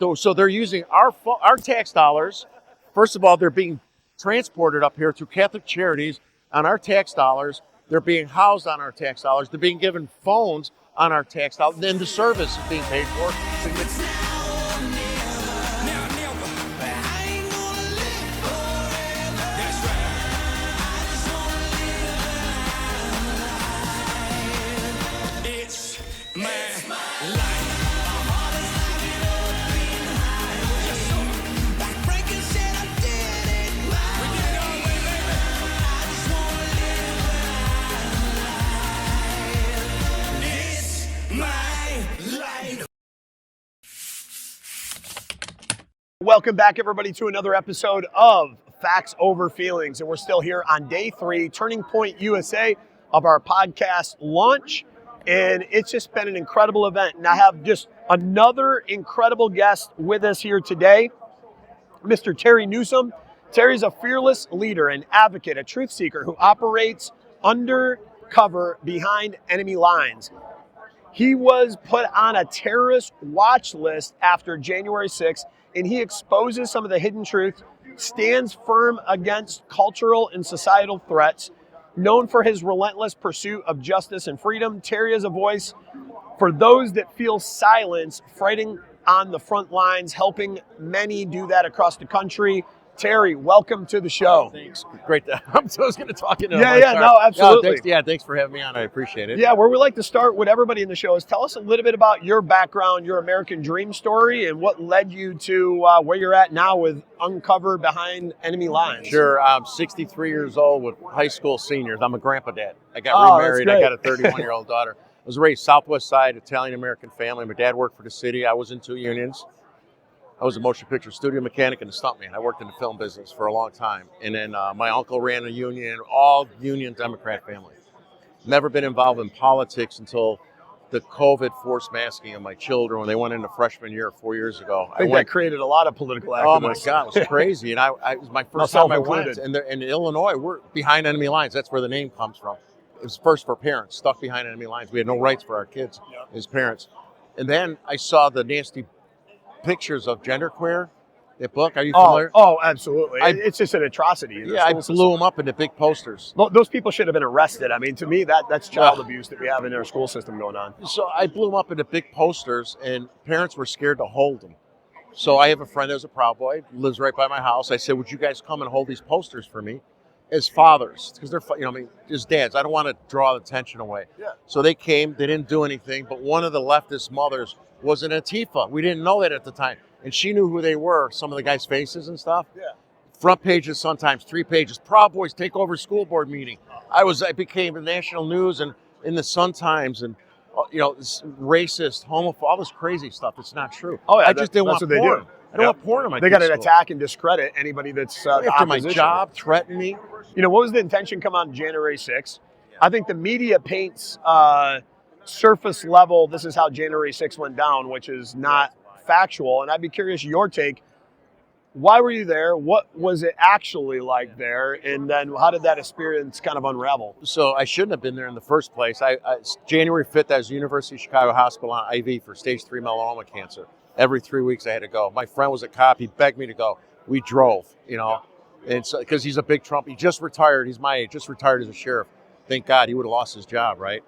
So they're using our tax dollars. First of all, they're being transported up here through Catholic Charities on our tax dollars. They're being housed on our tax dollars. They're being given phones on our tax dollars. Then the service is being paid for. Welcome back, everybody, to another episode of Facts Over Feelings. And we're still here on day 3, Turning Point USA, of our podcast launch. And it's just been an incredible event. And I have just another incredible guest with us here today, Mr. Terry Newsome. Terry's a fearless leader, an advocate, a truth seeker who operates undercover behind enemy lines. He was put on a terrorist watch list after January 6th, and he exposes some of the hidden truth, stands firm against cultural and societal threats. Known for his relentless pursuit of justice and freedom, Terry is a voice for those that feel silence, fighting on the front lines, helping many do that across the country. Terry, welcome to the show. Thanks. Great. I was going to talk into no, absolutely. Thanks for having me on. I appreciate it. Yeah, where we like to start with everybody in the show is tell us a little bit about your background, your American dream story, and what led you to where you're at now with Uncover Behind Enemy Lines. Sure. I'm 63 years old with high school seniors. I'm a grandpa dad. I got remarried. I got a 31-year-old daughter. I was raised Southwest Side, Italian-American family. My dad worked for the city. I was in 2 unions. I was a motion picture studio mechanic and a stuntman. I worked in the film business for a long time. And then my uncle ran a union, all union Democrat family. Never been involved in politics until the COVID forced masking of my children when they went into freshman year 4 years ago. I think that created a lot of political activists. Oh my God, it was crazy. And it was my first time I went. And in Illinois, we're behind enemy lines. That's where the name comes from. It was first for parents, stuck behind enemy lines. We had no rights for our kids as parents. And then I saw the nasty pictures of genderqueer, that book. Are you familiar? Oh, absolutely. It's just an atrocity. I blew them up into big posters. Those people should have been arrested. I mean, to me, that's child abuse that we have in our school system going on. So I blew them up into big posters, and parents were scared to hold them. So I have a friend that's a Proud Boy, lives right by my house. I said, would you guys come and hold these posters for me as fathers? Because they're, as dads. I don't want to draw the attention away. Yeah. So they came. They didn't do anything, but one of the leftist mothers was an Antifa. We didn't know that at the time. And she knew who they were, some of the guys' faces and stuff. Yeah. Front pages, sometimes 3 pages. Proud Boys take over school board meeting. I became in national news and in the Sun Times and, racist, homophobic, all this crazy stuff. It's not true. Oh, yeah, I just didn't want porn. I don't want porn in my They got to school. attack and discredit anybody that's after my job, threaten me. What was the intention come on January 6th? I think the media paints surface level, this is how January 6th went down, which is not factual. And I'd be curious your take. Why were you there? What was it actually like there? And then how did that experience kind of unravel? So I shouldn't have been there in the first place. January 5th, I was at University of Chicago Hospital on IV for stage 3 melanoma cancer. Every 3 weeks I had to go. My friend was a cop. He begged me to go. We drove, and so, because he's a big Trump. He just retired. He's my age, just retired as a sheriff. Thank God, he would have lost his job, right?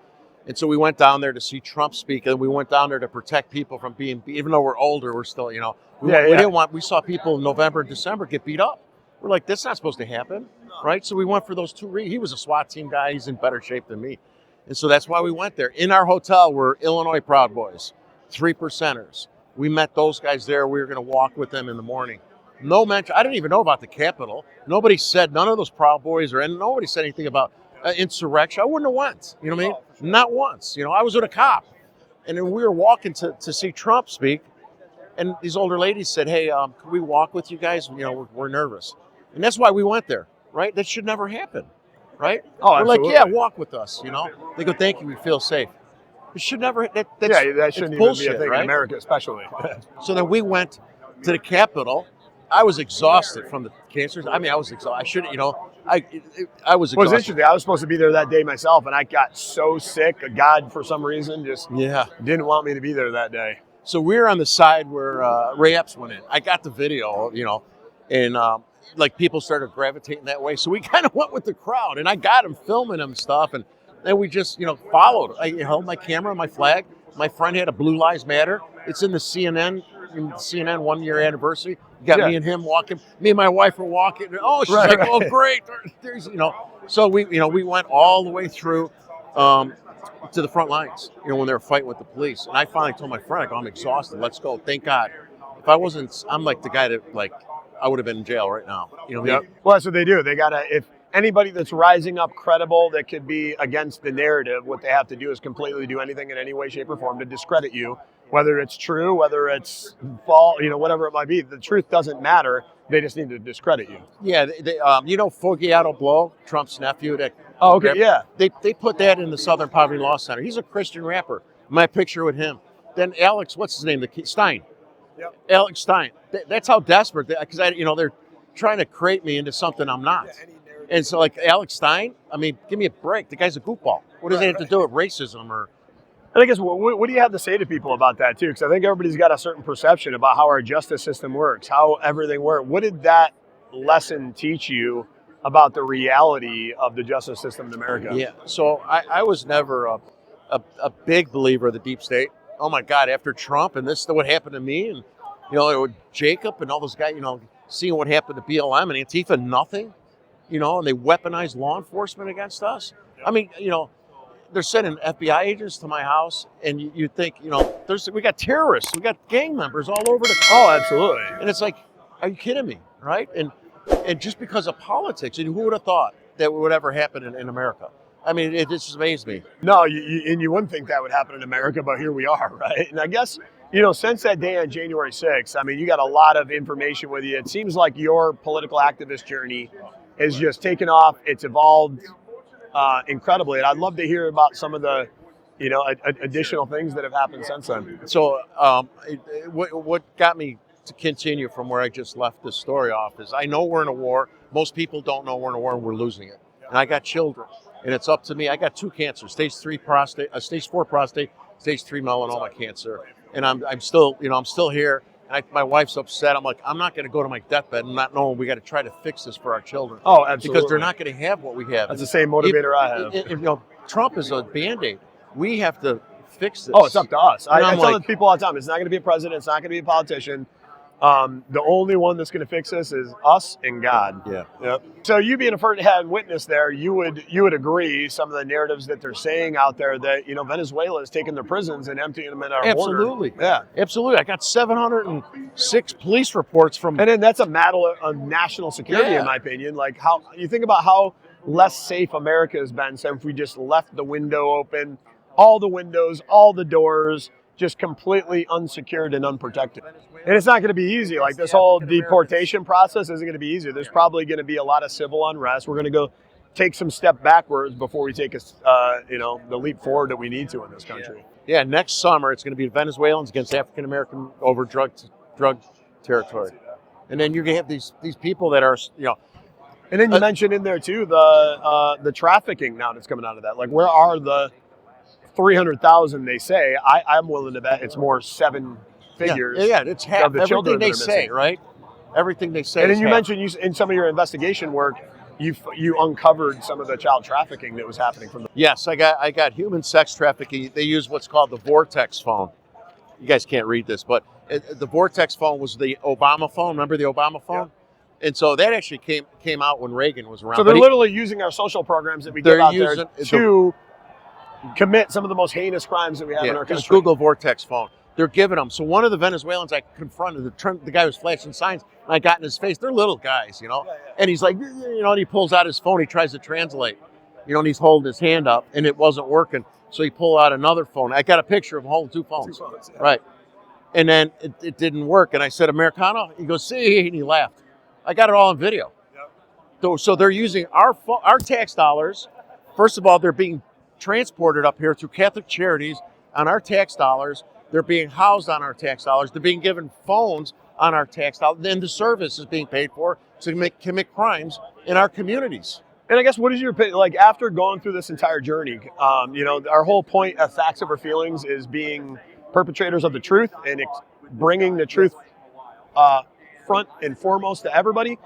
And so we went down there to see Trump speak, and we went down there to protect people from being, even though we're older, we're still, we saw people in November and December get beat up. We're like, that's not supposed to happen, right? So we went for those 2 reasons. He was a SWAT team guy. He's in better shape than me. And so that's why we went there. In our hotel were Illinois Proud Boys, 3%ers. We met those guys there. We were going to walk with them in the morning. No mention. I didn't even know about the Capitol. Nobody said, none of those Proud Boys, and nobody said anything about insurrection. I wouldn't have went. You know what I mean? Not once. I was with a cop. And then we were walking to see Trump speak. And these older ladies said, hey, can we walk with you guys? We're nervous. And that's why we went there, right? That should never happen, right? Oh, we're absolutely. like, yeah, walk with us, They go, thank you, we feel safe. It should never, that shouldn't bullshit, even be a thing right? in America, especially. So then we went to the Capitol. I was exhausted from the cancers. I mean, I was exhausted. I shouldn't, I was exhausted. Well, it's interesting. I was supposed to be there that day myself, and I got so sick. God, for some reason, just didn't want me to be there that day. So we're on the side where Ray Epps went in. I got the video, and like people started gravitating that way. So we kind of went with the crowd, and I got him filming him stuff, and then we just followed. I held my camera, my flag. My friend had a Blue Lives Matter. It's in the CNN 1 year anniversary. You got me and him walking. Me and my wife were walking. Oh, she's like, oh, great. There's. So we went all the way through to the front lines, when they were fighting with the police. And I finally told my friend, I go, I'm exhausted. Let's go. Thank God. If I wasn't, I'm like the guy that I would have been in jail right now. Well, that's what they do. They gotta, if anybody that's rising up credible that could be against the narrative, what they have to do is completely do anything in any way, shape, or form to discredit you, whether it's true, whether it's false, whatever it might be. The truth doesn't matter. They just need to discredit you. Yeah, Fogiato Blow, Trump's nephew. Oh, okay, yeah. They put that in the Southern Poverty Law Center. He's a Christian rapper. My picture with him. Then Alex, what's his name? Stein. Yep. Alex Stein. That's how desperate, because they're trying to create me into something I'm not. And so, like Alex Stein, I mean, give me a break. The guy's a goofball. What does that have to do with racism or? And I guess what do you have to say to people about that too? Because I think everybody's got a certain perception about how our justice system works, how everything works. What did that lesson teach you about the reality of the justice system in America? Yeah. So I was never a big believer of the deep state. Oh my God! After Trump and this, what happened to me, and Jacob and all those guys, seeing what happened to BLM and Antifa, nothing, and they weaponized law enforcement against us. I mean, they're sending FBI agents to my house, and you think, we got terrorists, we got gang members all over the country. Oh, absolutely. And it's like, are you kidding me, right? And just because of politics, and who would have thought that would ever happen in America? I mean, it just amazed me. No, you wouldn't think that would happen in America, but here we are, right? And I guess, since that day on January 6th, I mean, you got a lot of information with you. It seems like your political activist journey is just taken off. It's evolved incredibly. And I'd love to hear about some of the, additional things that have happened since then. So what got me to continue from where I just left this story off is I know we're in a war. Most people don't know we're in a war and we're losing it. And I got children. And it's up to me. I got 2 cancers: stage 4 prostate, stage 3 melanoma cancer. And I'm still here. And my wife's upset. I'm like, I'm not going to go to my deathbed and not knowing we got to try to fix this for our children. Oh, absolutely. Because they're not going to have what we have. That's the same motivator I have. Trump is a Band-Aid. We have to fix this. Oh, it's up to us. I tell like, people all the time, it's not going to be a president. It's not going to be a politician. The only one that's going to fix this is us and God. Yeah. Yep. So you being a first-hand witness there, you would agree some of the narratives that they're saying out there that Venezuela is taking their prisons and emptying them in our border. Absolutely. Yeah. Absolutely. I got 706 police reports from. And then that's a matter of national security, in my opinion. Like how you think about how less safe America has been since we just left the window open, all the windows, all the doors, just completely unsecured and unprotected. And it's not going to be easy. Like this whole deportation process isn't going to be easy. There's probably going to be a lot of civil unrest. We're going to go take some step backwards before we take the leap forward that we need to in this country. Yeah, next summer it's going to be Venezuelans against African American over drug territory, and then you're going to have these people that are And then you mentioned in there too the trafficking now that's coming out of that. Like where are the 300,000 they say? I'm willing to bet it's more 7 figures. Yeah, it's half of the everything children they that are say, missing. right? Everything they say. And then is you half. mentioned in some of your investigation work, you uncovered some of the child trafficking that was happening from the. Yes, I got human sex trafficking. They use what's called the Vortex phone. You guys can't read this, but the Vortex phone was the Obama phone. Remember the Obama phone? Yeah. And so that actually came out when Reagan was around. So they're literally using our social programs that we give out there to commit some of the most heinous crimes that we have in our country. Just Google Vortex phone. They're giving them. So one of the Venezuelans I confronted, the guy was flashing signs, and I got in his face. They're little guys, And he's like, and he pulls out his phone. He tries to translate, and he's holding his hand up, and it wasn't working. So he pulled out another phone. I got a picture of him holding 2 phones. 2 phones, yeah. Right. And then it didn't work. And I said, Americano? He goes, see, and he laughed. I got it all on video. Yep. So they're using our tax dollars. First of all, they're being transported up here through Catholic Charities on our tax dollars. They're being housed on our tax dollars. They're being given phones on our tax dollars. Then the service is being paid for to commit crimes in our communities. And I guess what is your opinion, like after going through this entire journey, our whole point of Facts Over Feelings is being perpetrators of the truth and bringing the truth front and foremost to everybody.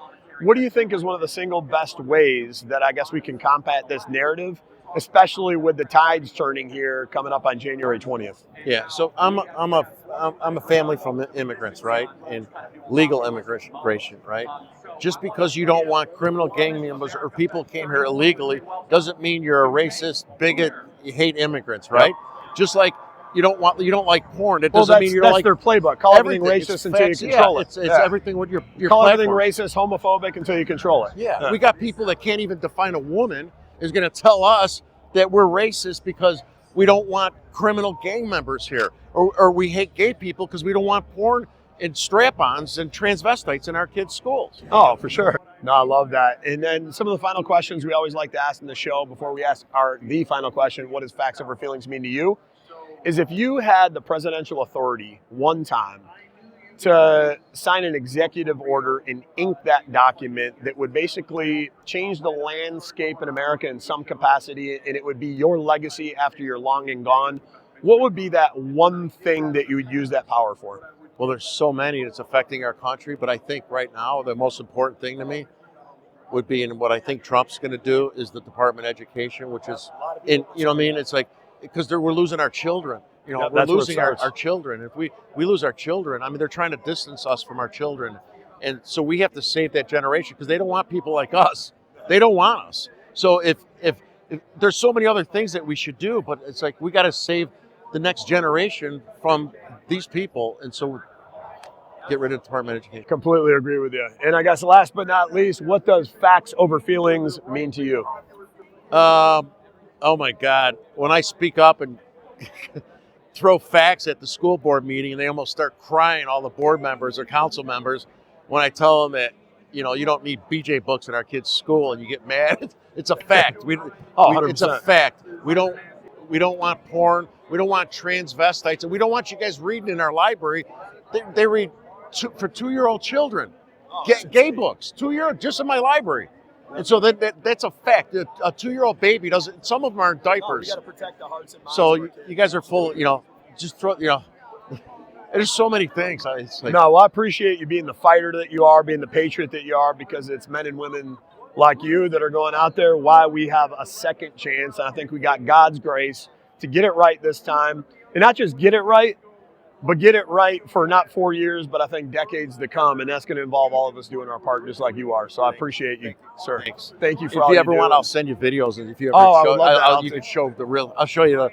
What do you think is one of the single best ways that I guess we can combat this narrative, especially with the tides turning here coming up on January 20th? Yeah, so I'm a family from immigrants, right, and legal immigration, right. Just because you don't want criminal gang members or people who came here illegally doesn't mean you're a racist, bigot. You hate immigrants, right? Yep. Just like you don't like porn. It doesn't mean you don't like their playbook. Call everything racist until you control it. It's everything with your call platform. Everything racist, homophobic until you control it. Yeah, we got people that can't even define a woman is going to tell us that we're racist because we don't want criminal gang members here, or we hate gay people because we don't want porn and strap-ons and transvestites in our kids' schools. Oh, for sure. No, I love that. And then some of the final questions we always like to ask in the show before we ask the final question, what does facts over feelings mean to you? Is if you had the presidential authority one time to sign an executive order and ink that document that would basically change the landscape in America in some capacity, and it would be your legacy after you're long and gone, what would be that one thing that you would use that power for? Well, there's so many that's affecting our country, but I think right now the most important thing to me would be, and what I think Trump's going to do, is the Department of Education, which is, you know what I mean? It's like, because we're losing our children. You know, we're losing our children. If we lose our children, I mean, they're trying to distance us from our children. And so we have to save that generation because they don't want people like us. They don't want us. So if there's so many other things that we should do, but it's like we got to save the next generation from these people. And so get rid of the Department of Education. Completely agree with you. And I guess last but not least, what does facts over feelings mean to you? Oh my God. When I speak up and throw facts at the school board meeting and they almost start crying, all the board members or council members, when I tell them that, you know, you don't need BJ books in our kids' school and you get mad. It's a fact. It's a fact. We don't want porn. We don't want transvestites. And we don't want you guys reading in our library. They read for 2-year-old children. Gay books, 2-year-old, just in my library. And so that's a fact. A 2-year-old baby doesn't. Some of them are in diapers. We got to protect the hearts and minds. So you guys are full. You know, just throw. You know, there's so many things. It's like, no, well, I appreciate you being the fighter that you are, being the patriot that you are, because it's men and women like you that are going out there. Why we have a second chance, and I think we got God's grace to get it right this time, and not just get it right, but get it right for not 4 years, but I think decades to come, and that's going to involve all of us doing our part, just like you are. So I appreciate you, sir. Thanks. Thank you for if all you ever do. want, I'll send you videos, and if you ever I would love that. you can show the real. I'll show you the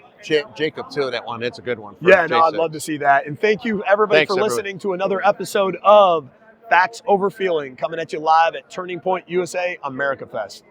Jacob too. That one, it's a good one. Yeah, no, I'd love to see that. And thank you everybody for listening to another episode of Facts Over Feeling, coming at you live at Turning Point USA America Fest.